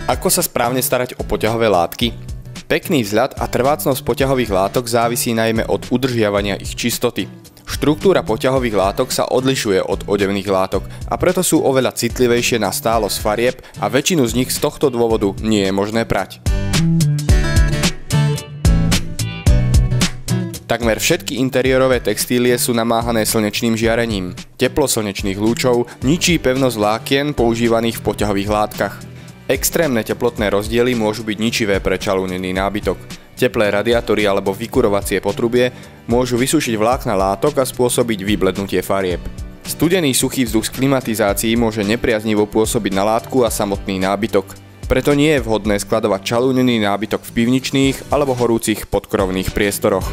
Ako sa správne starať o poťahové látky? Pekný vzhľad a trvácnosť poťahových látok závisí najmä od udržiavania ich čistoty. Štruktúra poťahových látok sa odlišuje od odevných látok a preto sú oveľa citlivejšie na stálosť farieb a väčšinu z nich z tohto dôvodu nie je možné prať. Takmer všetky interiérové textílie sú namáhané slnečným žiarením. Teplo slnečných lúčov ničí pevnosť vlákien používaných v poťahových látkach. Extrémne teplotné rozdiely môžu byť ničivé pre čalúnený nábytok. Teplé radiátory alebo vykurovacie potrubie môžu vysušiť vlákna látok a spôsobiť vyblednutie farieb. Studený suchý vzduch z klimatizácií môže nepriaznivo pôsobiť na látku a samotný nábytok. Preto nie je vhodné skladovať čalúnený nábytok v pivničných alebo horúcich podkrovných priestoroch.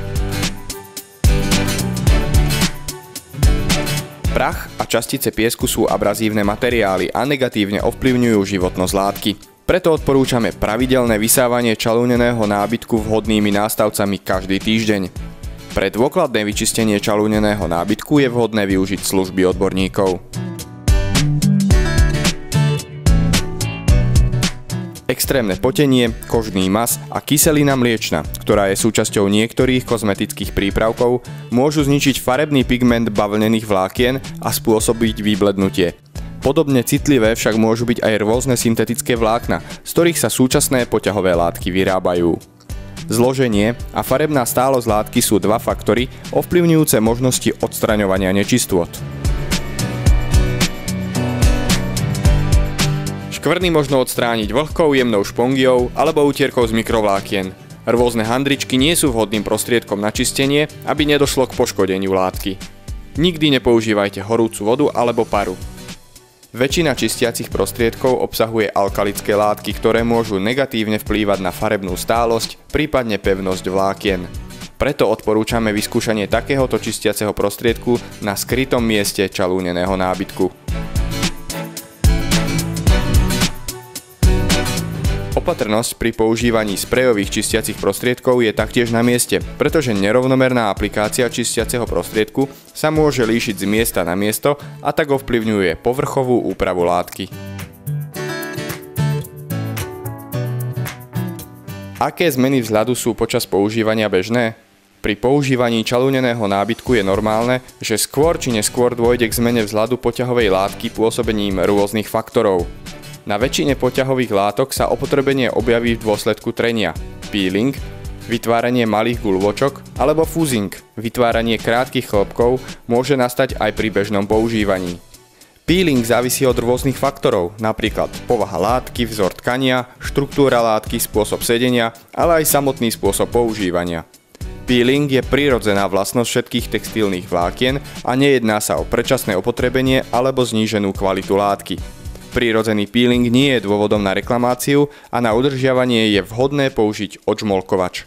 Prach a častice piesku sú abrazívne materiály a negatívne ovplyvňujú životnosť látky. Preto odporúčame pravidelné vysávanie čalúneného nábytku vhodnými nástavcami každý týždeň. Pre dôkladné vyčistenie čalúneného nábytku je vhodné využiť služby odborníkov. Extrémne potenie, kožný mas a kyselina mliečna, ktorá je súčasťou niektorých kozmetických prípravkov, môžu zničiť farebný pigment bavlnených vlákien a spôsobiť vyblednutie. Podobne citlivé však môžu byť aj rôzne syntetické vlákna, z ktorých sa súčasné poťahové látky vyrábajú. Zloženie a farebná stálosť látky sú dva faktory ovplyvňujúce možnosti odstraňovania nečistôt. Škvrny možno odstrániť vlhkou jemnou špongiou alebo utierkou z mikrovlákien. Rôzne handričky nie sú vhodným prostriedkom na čistenie, aby nedošlo k poškodeniu látky. Nikdy nepoužívajte horúcu vodu alebo paru. Väčšina čistiacich prostriedkov obsahuje alkalické látky, ktoré môžu negatívne vplývať na farebnú stálosť, prípadne pevnosť vlákien. Preto odporúčame vyskúšanie takéhoto čistiaceho prostriedku na skrytom mieste čalúneného nábytku. Opatrnosť pri používaní sprejových čistiacich prostriedkov je taktiež na mieste, pretože nerovnomerná aplikácia čistiaceho prostriedku sa môže líšiť z miesta na miesto a tak ovplyvňuje povrchovú úpravu látky. Aké zmeny vzhľadu sú počas používania bežné? Pri používaní čalúneného nábytku je normálne, že skôr či neskôr dôjde k zmene vzhľadu poťahovej látky pôsobením rôznych faktorov. Na väčšine poťahových látok sa opotrebenie objaví v dôsledku trenia, peeling, vytváranie malých guľôčok alebo fúzing, vytváranie krátkych chlopkov môže nastať aj pri bežnom používaní. Peeling závisí od rôznych faktorov, napríklad povaha látky, vzor tkania, štruktúra látky, spôsob sedenia, ale aj samotný spôsob používania. Peeling je prirodzená vlastnosť všetkých textilných vlákien a nejedná sa o predčasné opotrebenie alebo zníženú kvalitu látky. Prírodzený peeling nie je dôvodom na reklamáciu a na udržiavanie je vhodné použiť odžmolkovač.